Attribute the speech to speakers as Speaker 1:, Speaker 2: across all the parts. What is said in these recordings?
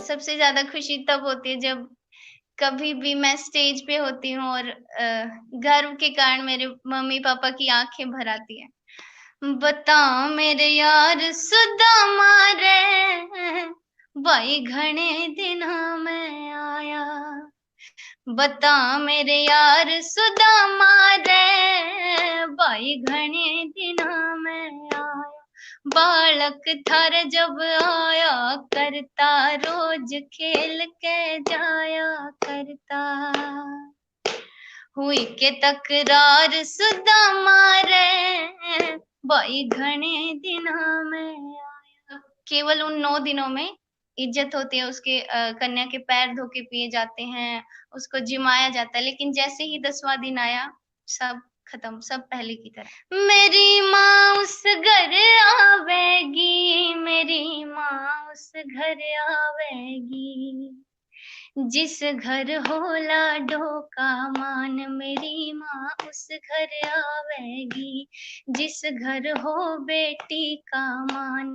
Speaker 1: सबसे ज़्यादा खुशी तब होती है जब कभी भी मैं स्टेज पे होती हूँ और गर्व के कारण मेरे मम्मी-पापा की आँखें भर आती हैं। बता मेरे यार सुदामा रे, बाई घणे दिना मैं आया। बता मेरे यार सुदामा रे, बाई घणे दिना मैं आया। बालक थारे जब आया करता, रोज खेल के जाया करता। हुई के तकरार सुदामा रे, बाई घणे दिना में आया। केवल उन 9 दिनों में इज्जत होती है, उसके कन्या के पैर धो के पिए जाते हैं, उसको जिमाया जाता है, लेकिन जैसे ही 10वां दिन आया, सब खत्म, सब पहले की तरह। मेरी माँ उस घर आवेगी, मेरी माँ उस घर आवेगी, जिस घर हो लाडो का मान, मेरी माँ उस घर आवेगी। जिस घर हो बेटी का मान,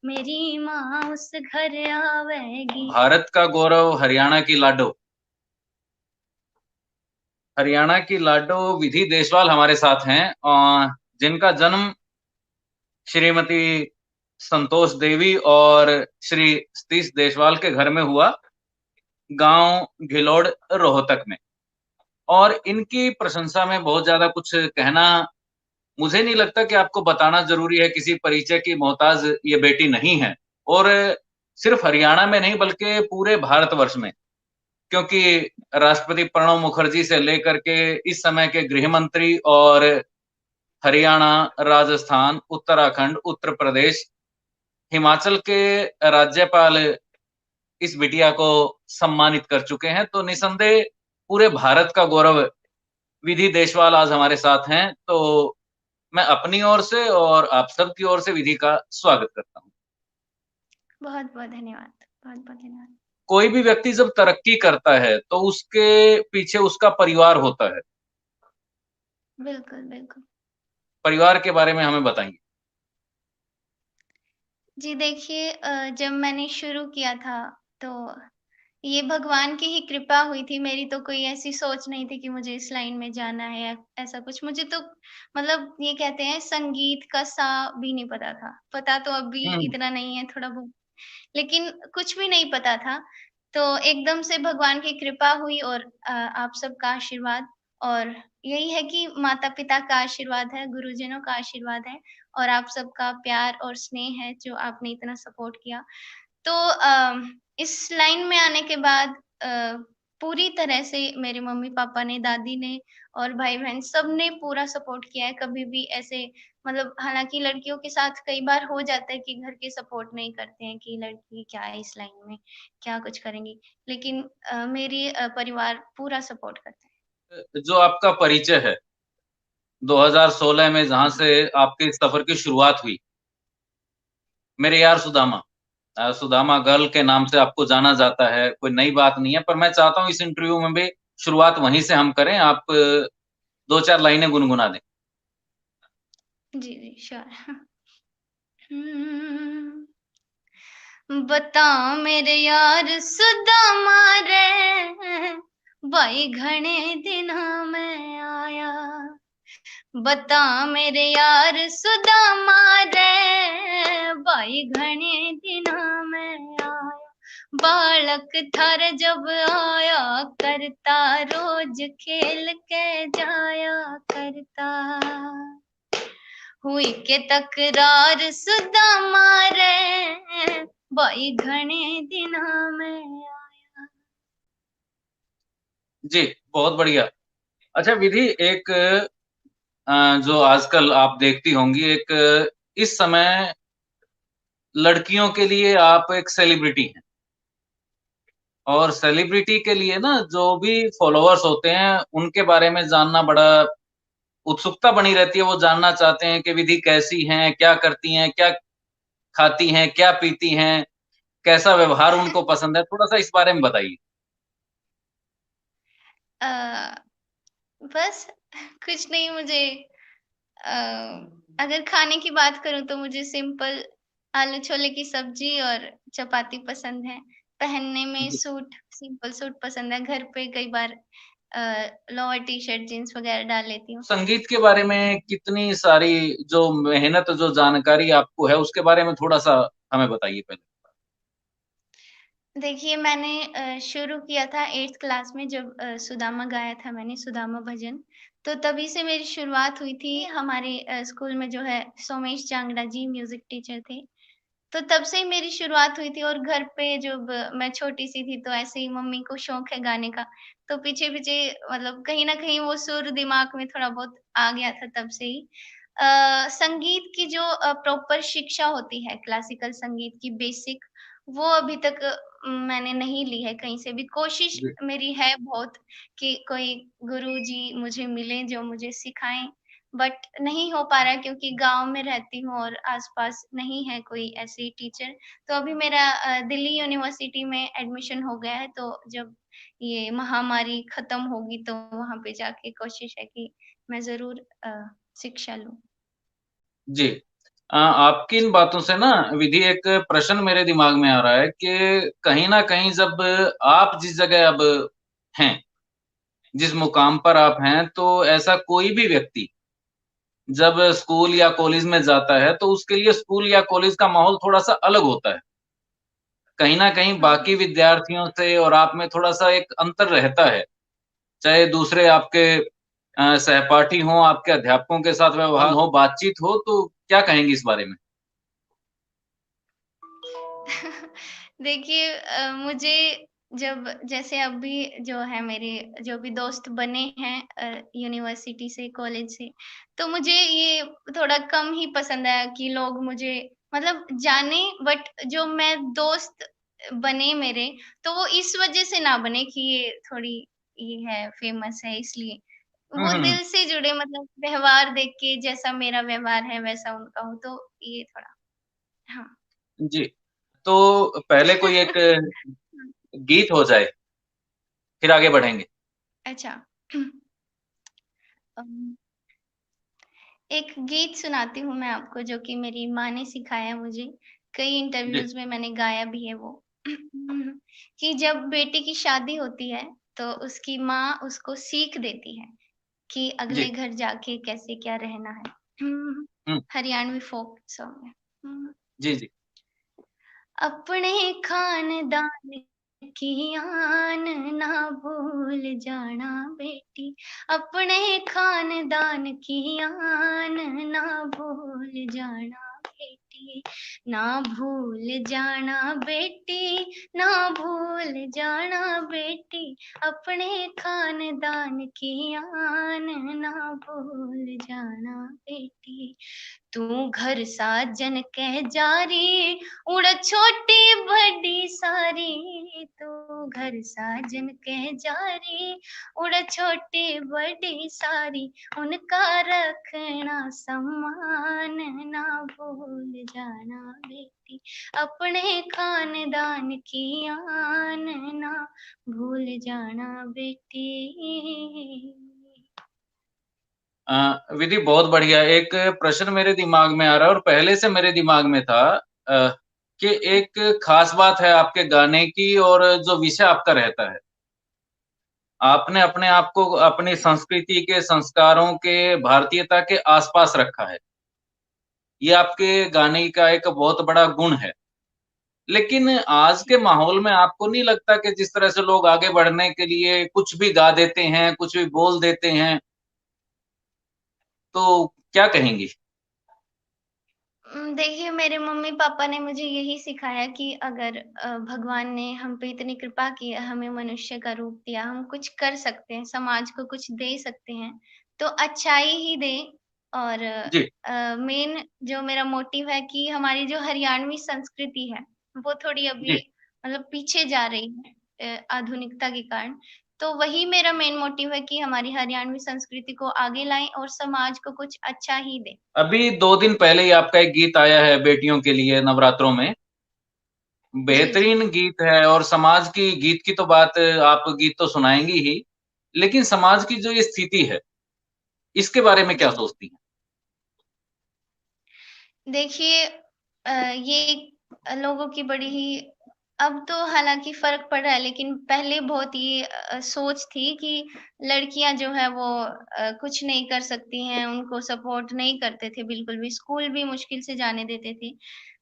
Speaker 1: मेरी माँ उस घर आवेगी।
Speaker 2: भारत का गौरव हरियाणा की लाडो। हरियाणा की लाडो विधि देशवाल हमारे साथ हैं, और जिनका जन्म श्रीमती संतोष देवी और श्री सतीश देशवाल के घर में हुआ, गांव घिलौड़ रोहतक में। और इनकी प्रशंसा में बहुत ज्यादा कुछ कहना मुझे नहीं लगता कि आपको बताना जरूरी है। किसी परिचय की मोहताज ये बेटी नहीं है, और सिर्फ हरियाणा में नहीं बल्कि पूरे भारतवर्ष में, क्योंकि राष्ट्रपति प्रणब मुखर्जी से लेकर के इस समय के गृह मंत्री और हरियाणा, राजस्थान, उत्तराखंड, उत्तर प्रदेश, हिमाचल के राज्यपाल इस बिटिया को सम्मानित कर चुके हैं। तो निसंदेह पूरे भारत का गौरव विधि देशवाल आज हमारे साथ हैं। तो मैं अपनी ओर से और आप सबकी ओर से विधि का स्वागत करता हूं।
Speaker 1: बहुत-बहुत धन्यवाद, बहुत-बहुत धन्यवाद।
Speaker 2: कोई भी व्यक्ति जब तरक्की करता है तो उसके पीछे उसका परिवार होता है।
Speaker 1: बिल्कुल, बिल्कुल।
Speaker 2: परिवार के बारे में हमें बताइए।
Speaker 1: जी देखिए, जब मैंने शुरू किया था, तो ये भगवान की ही कृपा हुई थी, मेरी तो कोई ऐसी सोच नहीं थी कि मुझे इस लाइन में जाना है या ऐसा कुछ। मुझे तो मतलब ये कहते हैं संगीत का सा भी नहीं पता था। पता तो अभी
Speaker 2: हम्म।
Speaker 1: इतना नहीं है, थोड़ा बहुत, लेकिन कुछ भी नहीं पता था। तो एकदम से भगवान की कृपा हुई और आप सबका आशीर्वाद, और यही है कि माता-पिता का आशीर्वाद है, गुरुजनों का आशीर्वाद है और आप सबका प्यार और स्नेह है जो आपने इतना सपोर्ट किया। तो इस लाइन में आने के बाद पूरी तरह से मेरे मम्मी-पापा ने, दादी ने और भाई-बहन सबने पूरा सपोर्ट किया है। कभी भी ऐसे मतलब, हालाँकि लड़कियों के साथ कई बार हो जाता है कि घर के सपोर्ट नहीं करते हैं कि लड़की क्या है इस लाइन में, क्या कुछ करेंगी। लेकिन मेरी परिवार पूरा सपोर्ट करता है।
Speaker 2: जो आपका परिचय है 2016 में, जहां से आपके इस सफर की शुरुआत हुई, मेरे यार सुदामा, सुदामा गर्ल के नाम से आपको जाना जाता है, कोई नई बात नहीं है। पर मैं चाहता हूं इस इंटरव्यू में भी शुरुआत वहीं से हम करें। आप दो चार लाइनें गुनगुना दें।
Speaker 1: जी, जी, श्योर। हुँ। बता मेरे यार सुदामा रे, बाई घणे दिना मैं आया। बता मेरे यार सुदामा रे, बाई घणे दिना मैं आया। बालक थारे जब आया करता, रोज खेल के जाया करता। हुई के तकरार सुदामा रे, बाई घणे दिना में आया।
Speaker 2: जी, बहुत बढ़िया। अच्छा विधि, एक जो आजकल आप देखती होंगी, एक इस समय लड़कियों के लिए आप एक सेलिब्रिटी हैं, और सेलिब्रिटी के लिए ना जो भी फॉलोअर्स होते हैं उनके बारे में जानना बड़ा उत्सुकता बनी रहती है। वो जानना चाहते हैं कि विधि कैसी हैं, क्या करती हैं, क्या खाती हैं, क्या पीती हैं, कैसा व्यवहार उनको पसंद है। थोड़ा सा इस बारे में बताइए।
Speaker 1: अ, बस कुछ नहीं, मुझे अ, अगर खाने की बात करूँ तो मुझे सिंपल आलू छोले की सब्ज़ी और चपाती पसंद है। पहनने में
Speaker 2: जी।
Speaker 1: सूट, सिंपल सूट पसंद है। घर पे कई बार लोअर टी-शर्ट, जीन्स वगैरह डाल लेती हूँ।
Speaker 2: संगीत के बारे में कितनी सारी जो मेहनत, जो जानकारी आपको है, उसके बारे में थोड़ा-सा हमें बताइए पहले?
Speaker 1: देखिए, मैंने शुरू किया था 8th क्लास में जब सुदामा गाया था मैंने, सुदामा भजन। तो तभी से मेरी शुरुआत हुई थी। हमारे स्कूल में जो है सोमेश जांगड़ा जी म्यूज़िक टीचर थे। तो तब से ही मेरी शुरुआत हुई थी और घर पे जब मैं छोटी-सी थी तो ऐसे ही मम्मी को शौक है गाने का, तो पीछे-पीछे मतलब कहीं न कहीं वो सुर दिमाग में थोड़ा बहुत आ गया था तब से ही। संगीत की जो प्रॉपर शिक्षा होती है, क्लासिकल संगीत की बेसिक, वो अभी तक मैंने नहीं ली है कहीं से भी। कोशिश
Speaker 2: जी।
Speaker 1: मेरी है बहुत कि कोई गुरुजी मुझे मिलें जो मुझे सिखाएँ, बट नहीं हो पा रहा है क्योंकि गाँव में रहती हूँ और आस-पास नहीं है कोई ऐसी टीचर। तो अभी मेरा दिल्ली यूनिवर्सिटी में एडमिशन हो गया है, तो जब ये महामारी खत्म होगी तो वहाँ पे जाके कोशिश है कि मैं ज़रूर शिक्षा लूँ।
Speaker 2: जी। आपकी इन बातों से ना विधि एक प्रश्न मेरे दिमाग में आ रहा है कि कहीं न कहीं जब आप जिस जगह अब हैं, जिस मुकाम पर आप हैं, तो ऐसा कोई भी व्यक्ति जब स्कूल या कॉलेज में जाता है, तो उसके लिए स्कूल या कॉलेज का माहौल थोड़ा-सा अलग होता है। कहीं न कहीं
Speaker 1: हाँ,
Speaker 2: बाकी विद्यार्थियों से और आप में थोड़ा-सा एक अंतर रहता है। चाहे दूसरे आपके सहपाठी हों, आपके अध्यापकों के साथ व्यवहार हो, बातचीत हो, तो क्या कहेंगी इस बारे में?
Speaker 1: देखिए मुझे जब जैसे अभी जो है मेरे जो भी दोस्त बने हैं यूनिवर्सिटी से, कॉलेज से, तो मुझे ये थोड़ा कम ही पसंद आया कि लोग मुझे मतलब जाने बट जो मैं दोस्त बने मेरे, तो वो इस वज़ह से ना बने कि ये थोड़ी ये है, फेमस है इसलिए।
Speaker 2: हुँ,
Speaker 1: वो
Speaker 2: हुँ, हुँ।
Speaker 1: दिल से जुड़े मतलब व्यवहार देख के जैसा मेरा व्यवहार है वैसा उनका हो, तो ये थोड़ा हाँ।
Speaker 2: जी, तो पहले कोई एक गीत हो जाए, फिर आगे बढ़ेंगे।
Speaker 1: अच्छा। अम, एक गीत सुनाती हूँ मैं आपको जो कि मेरी माँ ने सिखाया मुझे। कई
Speaker 2: जी,
Speaker 1: इंटरव्यूज़ में मैंने गाया भी है वो। कि जब बेटी की शादी होती है, तो उसकी माँ उसको सीख देती है कि अगले
Speaker 2: जी।
Speaker 1: घर जाके कैसे क्या रहना है।
Speaker 2: हुँ,
Speaker 1: हरियाणवी फ़ोक सॉन्ग है।
Speaker 2: जी, जी।
Speaker 1: अपने खानदान की आन ना भूल जाना बेटी, अपने खानदान की आन ना भूल जाना बेटी, ना भूल जाना बेटी, ना भूल जाना बेटी, अपने खानदान की आन ना भूल जाना बेटी। तू घर साजन कह जारी, उड़ छोटी बड़ी सारी, तू घर साजन कह जारी, उड़ छोटी बड़ी सारी, उनका रखना सम्मान ना भूल जाना बेटी, अपने खानदान की आन ना भूल जाना बेटी।
Speaker 2: विधि बहुत बढ़िया। एक प्रश्न मेरे दिमाग में आ रहा है और पहले से मेरे दिमाग में था कि एक ख़ास बात है आपके गाने की और जो विषय आपका रहता है। आपने अपने आप को अपनी संस्कृति के, संस्कारों के, भारतीयता के आस-पास रखा है। ये आपके गाने का एक बहुत बड़ा गुण है। लेकिन आज के माहौल में आपको नहीं लगता कि जिस तरह से लोग आगे बढ़ने के लिए कुछ भी गा देते हैं, कुछ भी बोल देते हैं, तो क्या कहेंगी?
Speaker 1: देखिए मेरे मम्मी-पापा ने मुझे यही सिखाया कि अगर भगवान ने हम पे इतनी कृपा की है, हमें मनुष्य का रूप दिया, हम कुछ कर सकते हैं, समाज को कुछ दे सकते हैं, तो अच्छाई ही दें और
Speaker 2: जी,
Speaker 1: मेन जो मेरा मोटिव है कि हमारी जो हरियाणवी संस्कृति है, वो थोड़ी अभी
Speaker 2: जी।
Speaker 1: मतलब पीछे जा रही है आधुनिकता के कारण। तो वही मेरा मेन मोटिव है कि हमारी हरियाणवी संस्कृति को आगे लाएँ और समाज को कुछ अच्छा ही दें।
Speaker 2: अभी 2 दिन पहले ही आपका एक गीत आया है बेटियों के लिए नवरात्रों में।
Speaker 1: जी, जी।
Speaker 2: बेहतरीन गीत है और समाज की गीत की तो बात आप गीत तो सुनाएँगी ही, लेकिन समाज की जो ये स्थिति है, इसके बारे में क्या
Speaker 1: जी।
Speaker 2: सोचती हैं?
Speaker 1: देखिए ये लोगों की बड़ी ही अब तो हालाँकि फ़र्क पड़ रहा है, लेकिन पहले बहुत ये सोच थी कि लड़कियाँ जो है वो कुछ नहीं कर सकती हैं, उनको सपोर्ट नहीं करते थे बिल्कुल भी, स्कूल भी मुश्किल से जाने देते थे।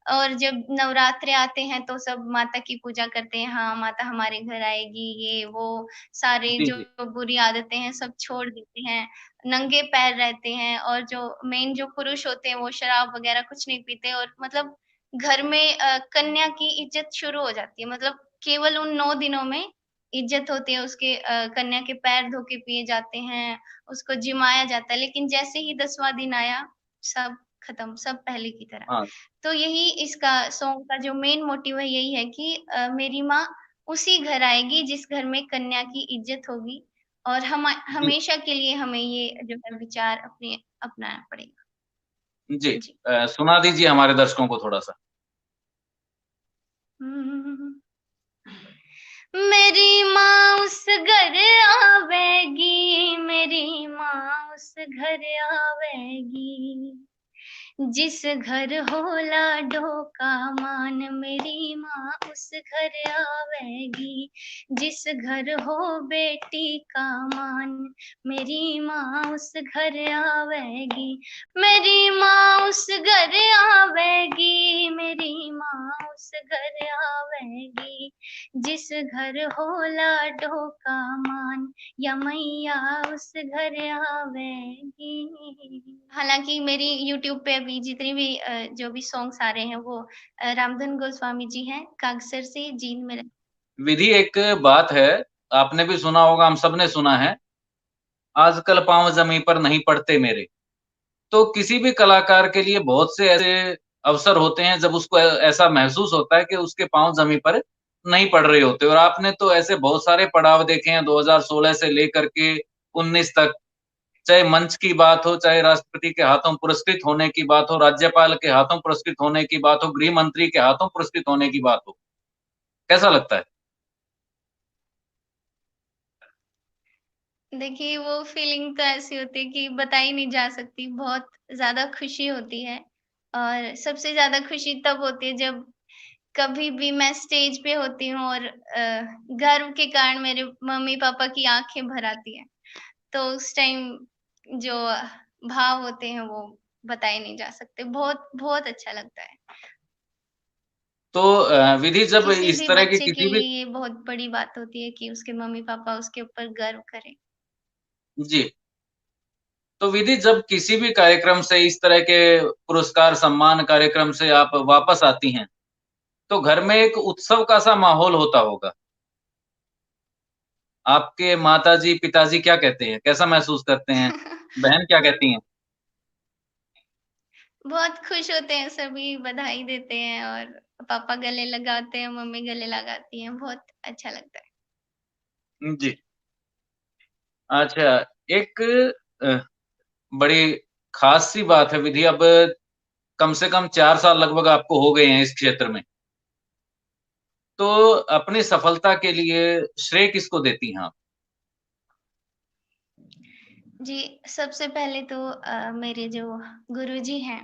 Speaker 1: और जब नवरात्रे आते हैं तो सब माता की पूजा करते हैं, हाँ, माता हमारे घर आएगी, ये वो सारे
Speaker 2: जी,
Speaker 1: जो
Speaker 2: जी।
Speaker 1: बुरी आदतें हैं सब छोड़ देते हैं, नंगे पैर रहते हैं और जो मेन जो पुरुष होते हैं वो शराब वग़ैरह कुछ नहीं पीते और मतलब घर में कन्या की इज़्ज़त शुरू हो जाती है, मतलब केवल उन 9 दिनों में इज़्ज़त होती है उसके कन्या के पैर धो के पिए जाते हैं, उसको जिमाया जाता है, लेकिन जैसे ही 10वाँ दिन आया, सब खत्म, सब पहले की तरह।
Speaker 2: हाँ,
Speaker 1: तो यही इसका सॉन्ग का जो मेन मोटिव है यही है कि मेरी माँ उसी घर आएगी जिस घर में कन्या की इज़्ज़त होगी और
Speaker 2: जी,
Speaker 1: हमेशा के लिए हमें ये जो है विचार अपने अपनाना पड़ेगा।
Speaker 2: जी।
Speaker 1: जी।
Speaker 2: सुना दीजिए हमारे दर्शकों को थोड़ा-सा।
Speaker 1: हुँ। मेरी माँ उस घर आवेगी, मेरी माँ उस घर आवेगी। जिस घर हो लाडो का मान मेरी माँ उस घर आवेगी जिस घर हो बेटी का मान मेरी माँ उस घर आवेगी मेरी माँ उस घर आवेगी मेरी माँ उस घर आवेगी जिस घर हो लाडो का मान या मैया उस घर आवेगी। हालाँकि मेरी यूट्यूब पे अभी जितनी भी जो भी सॉन्ग्स आ रहे हैं वो रामधन गोस्वामी जी हैं, कागसर से जींद में रह
Speaker 2: विधि एक बात है, आपने भी सुना होगा, हम सबने सुना है, आजकल पाँव ज़मीं पर नहीं पड़ते मेरे। तो किसी भी कलाकार के लिए बहुत से ऐसे अवसर होते हैं जब उसको ऐसा महसूस होता है कि उसके पाँव ज़मीं पर नहीं पड़ रहे होते और आपने तो ऐसे बहुत सारे पड़ाव देखे हैं 2016 से लेकर के 19 तक, चाहे मंच की बात हो, चाहे राष्ट्रपति के हाथों पुरस्कृत होने की बात हो, राज्यपाल के हाथों पुरस्कृत होने की बात हो, गृह मंत्री के हाथों पुरस्कृत होने की बात हो। कैसा लगता है?
Speaker 1: देखिए वो फीलिंग तो ऐसी होती है कि बताई नहीं जा सकती, बहुत ज़्यादा खुशी होती है और सबसे ज़्यादा खुशी तब होती है जब कभी भी मैं स्टेज पे होती हूँ और गर्व के कारण मेरे मम्मी-पापा की आँखें भर आती हैं। तो उस टाइम जो भाव होते हैं वो बताए नहीं जा सकते। बहुत बहुत अच्छा लगता है।
Speaker 2: तो विधि जब
Speaker 1: किसी
Speaker 2: इस
Speaker 1: भी
Speaker 2: तरह की
Speaker 1: बच्चे के
Speaker 2: किसी भी
Speaker 1: लिए ये बहुत बड़ी बात होती है कि उसके मम्मी-पापा उसके ऊपर गर्व करें।
Speaker 2: जी, तो विधि जब किसी भी कार्यक्रम से इस तरह के पुरस्कार सम्मान कार्यक्रम से आप वापस आती हैं, तो घर में एक उत्सव का सा माहौल होता होगा। आपके माताजी, पिताजी क्या कहते हैं? कैसा महसूस करते हैं? बहन क्या
Speaker 1: बहुत
Speaker 2: कहती हैं?
Speaker 1: बहुत खुश होते हैं सभी, बधाई देते हैं और पापा गले लगाते हैं, मम्मी गले लगाती हैं, बहुत अच्छा लगता है।
Speaker 2: जी। अच्छा, एक अ, बड़ी ख़ास-सी बात है विधि अब कम से कम 4 साल लगभग आपको हो गए हैं इस क्षेत्र में। तो अपनी सफलता के लिए श्रेय किसको देती हैं आप?
Speaker 1: जी, सबसे पहले तो मेरे जो गुरुजी हैं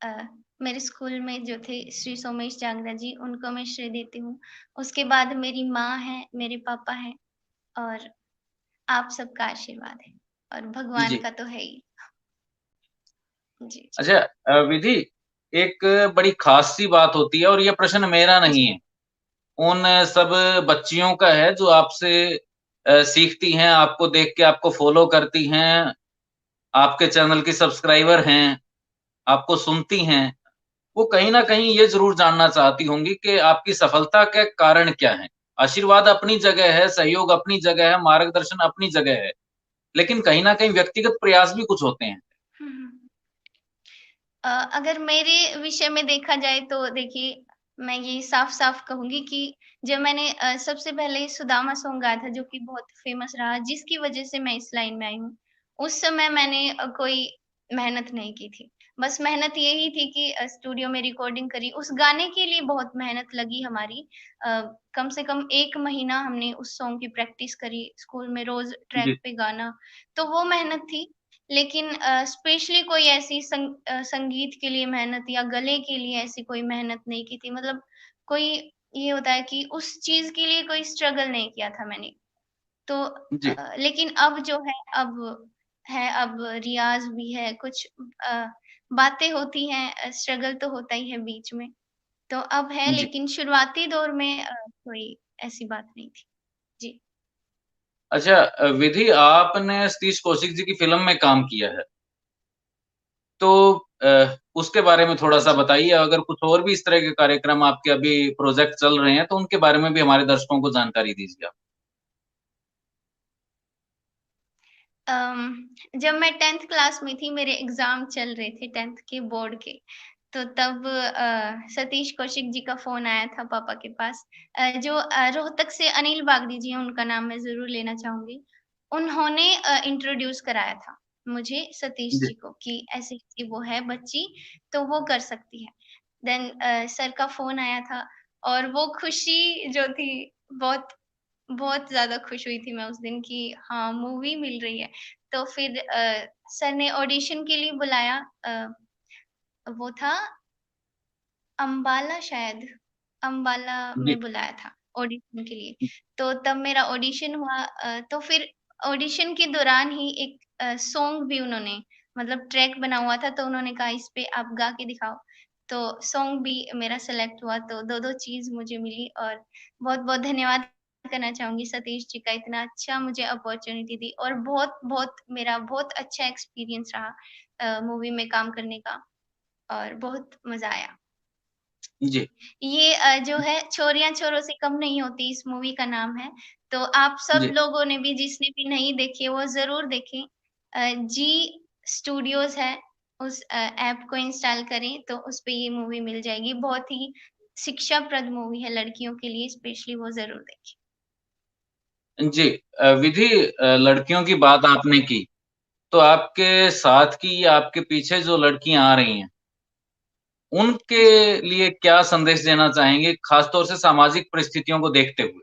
Speaker 1: अ, मेरे स्कूल में जो थे श्री सोमेश जांगरा जी, उनको मैं श्रेय देती हूँ। उसके बाद मेरी माँ हैं, मेरे पापा हैं और आप सबका आशीर्वाद है और भगवान
Speaker 2: जी।
Speaker 1: का तो है ही। जी, जी।
Speaker 2: अच्छा विधि एक बड़ी ख़ास-सी बात होती है और ये प्रश्न मेरा नहीं
Speaker 1: जी।
Speaker 2: है। उन सब बच्चियों का है जो आपसे सीखती हैं, आपको देख के आपको फ़ॉलो करती हैं, आपके चैनल की सब्सक्राइबर हैं, आपको सुनती हैं। वो कहीं न कहीं ये ज़रूर जानना चाहती होंगी कि आपकी सफलता के कारण क्या हैं? आशीर्वाद अपनी जगह है, सहयोग अपनी जगह है, मार्गदर्शन अपनी जगह है, लेकिन कहीं न कहीं व्यक्तिगत प्रयास भी कुछ होते हैं।
Speaker 1: हुँ, हुँ। अगर मेरे विषय में देखा जाए तो देखिए, मैं ये साफ-साफ कहूँगी कि जब मैंने सबसे पहले सुदामा सॉन्ग गाया था जो कि बहुत फ़ेमस रहा, जिसकी वज़ह से मैं इस लाइन में आई हूँ। उस समय मैंने कोई मेहनत नहीं की थी। बस मेहनत यही थी कि स्टूडियो में रिकॉर्डिंग करी। उस गाने के लिए बहुत मेहनत लगी हमारी। कम से कम 1 महीना हमने उस सॉन्ग की प्रैक्टिस करी, स्कूल में रोज़ ट्रैक
Speaker 2: जी,
Speaker 1: पे गाना, तो वो मेहनत थी। लेकिन स्पेशली कोई ऐसी संगीत के लिए मेहनत या गले के लिए ऐसी कोई मेहनत नहीं की थी। मतलब कोई ये होता है कि उस चीज़ के लिए कोई स्ट्रगल नहीं किया था मैंने। तो
Speaker 2: जी,
Speaker 1: लेकिन अब जो है अब रियाज़ भी है, कुछ अ, बातें होती हैं, स्ट्रगल तो होता ही है बीच में। तो अब है,
Speaker 2: जी।
Speaker 1: लेकिन शुरुआती दौर में कोई ऐसी बात नहीं थी। जी।
Speaker 2: अच्छा, विधि, आपने सतीश कौशिक जी की फ़िल्म में काम किया है। तो उसके बारे में थोड़ा-सा
Speaker 1: जी।
Speaker 2: बताइए, अगर कुछ और भी इस तरह के कार्यक्रम आपके अभी प्रोजेक्ट चल रहे हैं, तो उनके बारे में भी हमारे दर्शकों को जानकारी दीजिए आप।
Speaker 1: जब मैं 10th क्लास में थी, मेरे एग्ज़ाम चल रहे थे 10th के बोर्ड के, तो तब सतीश कौशिक जी का फ़ोन आया था पापा के पास। जो रोहतक से अनिल बागदी जी हैं, उनका नाम मैं ज़रूर लेना चाहूँगी। उन्होंने इंट्रोड्यूस कराया था मुझे सतीश
Speaker 2: जी,
Speaker 1: जी को कि ऐसी-ऐसी वो है बच्ची, तो वो कर सकती है। देन सर का फ़ोन आया था और वो खुशी जो थी, बहुत बहुत ज़्यादा खुश हुई थी मैं उस दिन कि हाँ, मूवी मिल रही है। तो फिर सर ने ऑडिशन के लिए बुलाया। वो था अम्बाला शायद, अम्बाला
Speaker 2: जी,
Speaker 1: में बुलाया था ऑडिशन के लिए। तो तब मेरा ऑडिशन हुआ। तो फिर ऑडिशन के दौरान ही एक सॉन्ग भी उन्होंने, मतलब ट्रैक बना हुआ था, तो उन्होंने कहा इस पे आप गा के दिखाओ। तो सॉन्ग भी मेरा सेलेक्ट हुआ, तो 2-2 चीज़ मुझे मिली और बहुत-बहुत धन्यवाद करना चाहूँगी सतीश जी का, इतना अच्छा मुझे अपॉर्च्युनिटी दी और बहुत-बहुत मेरा बहुत अच्छा एक्सपीरियंस रहा मूवी में काम करने का और बहुत मज़ा आया।
Speaker 2: जी,
Speaker 1: ये जो है चोरियाँ चोरों से कम नहीं होती, इस मूवी का नाम है। तो आप सब
Speaker 2: जी।
Speaker 1: लोगों ने भी, जिसने भी नहीं देखी है वो ज़रूर देखें। जी स्टूडियोज़ है, उस ऐप को इंस्टॉल करें तो उसपे ये मूवी मिल जाएगी। बहुत ही शिक्षाप्रद मूवी है लड़कियों के लिए, स्पेशली वो ज़रूर देखें।
Speaker 2: जी, विधि, लड़कियों की बात आपने की, तो आपके साथ की या आपके पीछे जो लड़कियाँ आ रही हैं, उनके
Speaker 1: जी।
Speaker 2: लिए क्या संदेश देना चाहेंगे, खास तौर से सामाजिक परिस्थितियों को देखते हुए?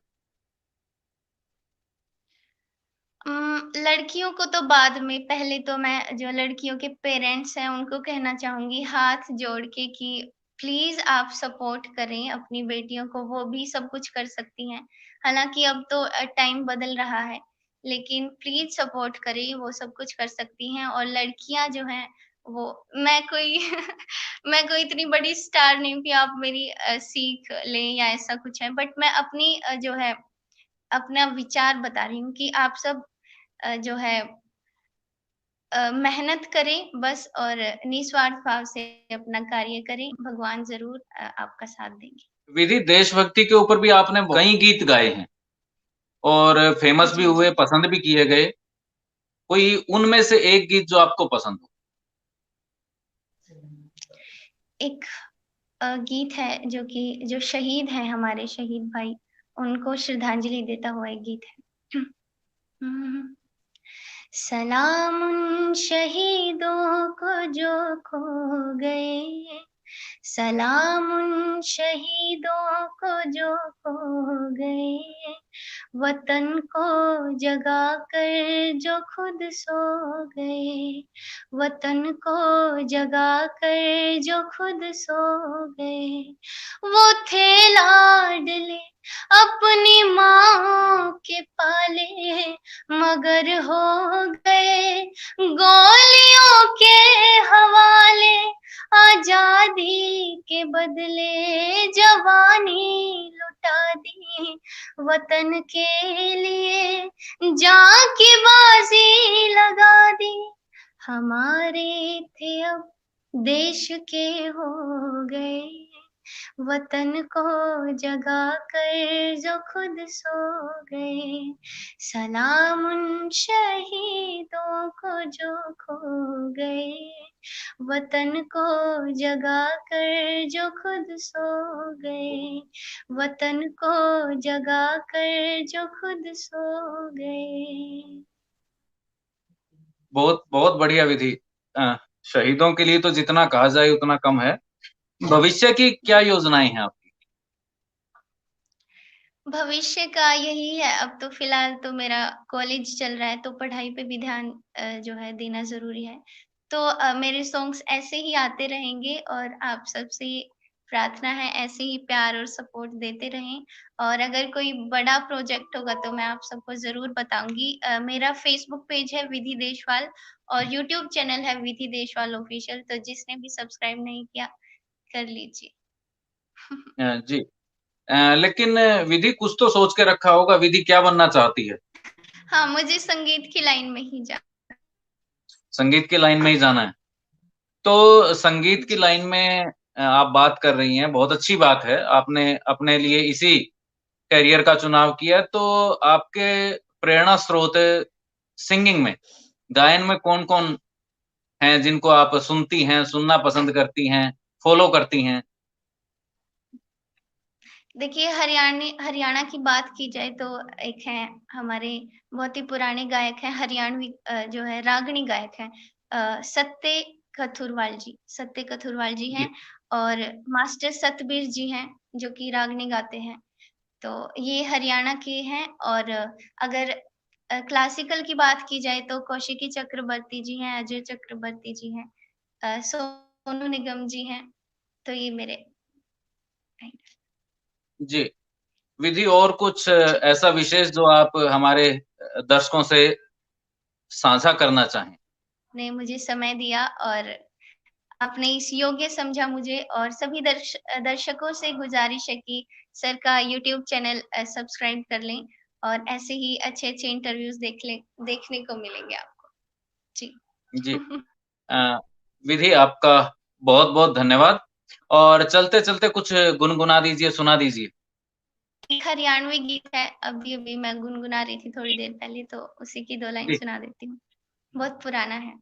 Speaker 1: लड़कियों को तो बाद में, पहले तो मैं जो लड़कियों के पेरेंट्स हैं उनको कहना चाहूँगी हाथ जोड़ के कि प्लीज़ आप सपोर्ट करें अपनी बेटियों को, वो भी सब कुछ कर सकती हैं। हालाँकि अब तो टाइम बदल रहा है, लेकिन प्लीज़ सपोर्ट करें, वो सब कुछ कर सकती हैं और लड़कियाँ जो हैं वो, मैं कोई मैं कोई इतनी बड़ी स्टार नहीं हूँ कि आप मेरी सीख लें या ऐसा कुछ है, बट मैं अपनी जो है अपना विचार बता रही हूँ कि आप सब जो है मेहनत करें बस और निस्वार्थ भाव से अपना कार्य करें, भगवान ज़रूर आपका साथ देंगे।
Speaker 2: विधि, देशभक्ति के ऊपर भी आपने कई गीत गाए हैं और फ़ेमस भी
Speaker 1: जी,
Speaker 2: हुए,
Speaker 1: जी।
Speaker 2: पसंद भी किए गए। कोई उनमें से एक गीत जो आपको पसंद हो?
Speaker 1: एक गीत है जो शहीद हैं हमारे शहीद भाई, उनको श्रद्धांजलि देता हुआ एक गीत है। सलाम उन शहीदों को जो खो गए, सलाम उन शहीदों को जो खो गए, वतन को जगा कर जो खुद सो गए, वतन को जगा कर जो खुद सो गए। वो थे लाडले अपनी माँ के पाले, मगर हो गए गोलियों के हवाले। आजादी के बदले जवानी लुटा दी, वतन के लिए जान की बाजी लगा दी। हमारे थे अब देश के हो गए, वतन को जगा कर जो खुद सो गए। सलाम उन शहीदों को जो खो गए, वतन को जगा कर जो खुद सो गए, वतन को जगा कर जो खुद सो गए।
Speaker 2: बहुत बहुत बढ़िया विधि। अ, शहीदों के लिए तो जितना कहा जाए उतना कम है। भविष्य की क्या योजनाएँ हैं आपकी?
Speaker 1: भविष्य का यही है, अब तो फिलहाल तो मेरा कॉलेज चल रहा है, तो पढ़ाई पे भी ध्यान जो है देना ज़रूरी है। तो मेरे सॉन्ग्स ऐसे ही आते रहेंगे और आप सबसे प्रार्थना है ऐसे ही प्यार और सपोर्ट देते रहें और अगर कोई बड़ा प्रोजेक्ट होगा तो मैं आप सबको ज़रूर बताऊँगी। मेरा फ़ेसबुक पेज है विधि देशवाल और यूट्यूब चैनल है विधि देशवाल ऑफ़िशियल, तो जिसने भी सब्सक्राइब नहीं किया, कर लीजिए।
Speaker 2: जी। लेकिन विधि कुछ तो सोच के रखा होगा, विधि क्या बनना चाहती है?
Speaker 1: हाँ, मुझे संगीत की लाइन में ही जा
Speaker 2: संगीत की लाइन में ही जाना है। तो संगीत की
Speaker 1: जी।
Speaker 2: लाइन में आप बात कर रही हैं, बहुत अच्छी बात है। आपने अपने लिए इसी करियर का चुनाव किया, तो आपके प्रेरणा स्रोत सिंगिंग में, गायन में कौन-कौन हैं जिनको आप सुनती हैं, सुनना पसंद करती हैं, फ़ॉलो करती हैं?
Speaker 1: देखिए हरियाणा की बात की जाए तो एक हैं हमारे बहुत ही पुराने गायक हैं हरियाणवी जो है रागनी गायक हैं सत्ते कथुरवाल जी
Speaker 2: जी,
Speaker 1: हैं और मास्टर सतबीर जी हैं जो कि रागनी गाते हैं। तो ये हरियाणा के हैं और अगर क्लासिकल की बात की जाए तो कौशिकी चक्रवर्ती जी हैं, अजय चक्रवर्ती जी हैं, सोनू निगम जी हैं, तो ये मेरे
Speaker 2: जी। विधि और कुछ
Speaker 1: जी।
Speaker 2: ऐसा विशेष जो आप हमारे दर्शकों से साझा करना चाहें?
Speaker 1: ने मुझे समय दिया और आपने इस योग्य समझा मुझे और सभी दर्शकों से गुज़ारिश है कि सर का यूट्यूब चैनल सब्सक्राइब कर लें और ऐसे ही अच्छे-अच्छे इंटरव्यूज़ देखने को मिलेंगे आपको। जी।
Speaker 2: जी। अ, विधि आपका बहुत-बहुत धन्यवाद और चलते-चलते कुछ गुनगुना दीजिए, सुना दीजिए।
Speaker 1: एक हरियाणवी गीत है, अभी-अभी मैं गुनगुना रही थी थोड़ी देर पहले तो उसी की 2 लाइन
Speaker 2: जी,
Speaker 1: सुना देती हूँ। बहुत पुराना है।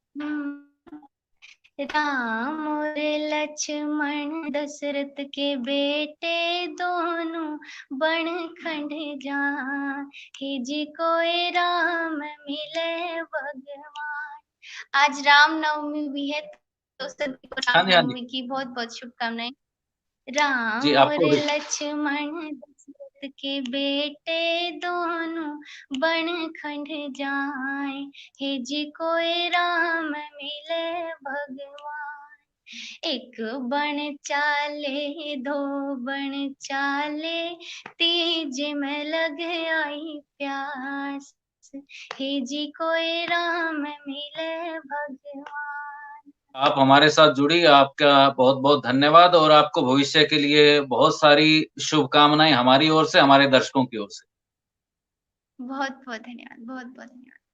Speaker 1: राम और लक्ष्मण दशरथ के बेटे दोनों बन जाहि जी कोई राम मिले भगवान। आज रामनवमी भी है तो सभी को
Speaker 2: हाँ जी, हाँ जी।
Speaker 1: रामनवमी की बहुत-बहुत शुभकामनाएँ।
Speaker 2: जी,
Speaker 1: राम और
Speaker 2: आपको भी।
Speaker 1: लक्ष्मण दशरथ के बेटे दोनों बनखंड जाए हे जी कोई राम मिले भगवान। एक बन चाले दो बन चाले तीज में लग आई प्यास हे जी कोई राम मिले भगवान।
Speaker 2: आप हमारे साथ जुड़ी, आपका बहुत-बहुत धन्यवाद और आपको भविष्य के लिए बहुत सारी शुभकामनाएँ हमारी ओर से, हमारे दर्शकों की ओर से।
Speaker 1: बहुत बहुत धन्यवाद बहुत बहुत धन्यवाद।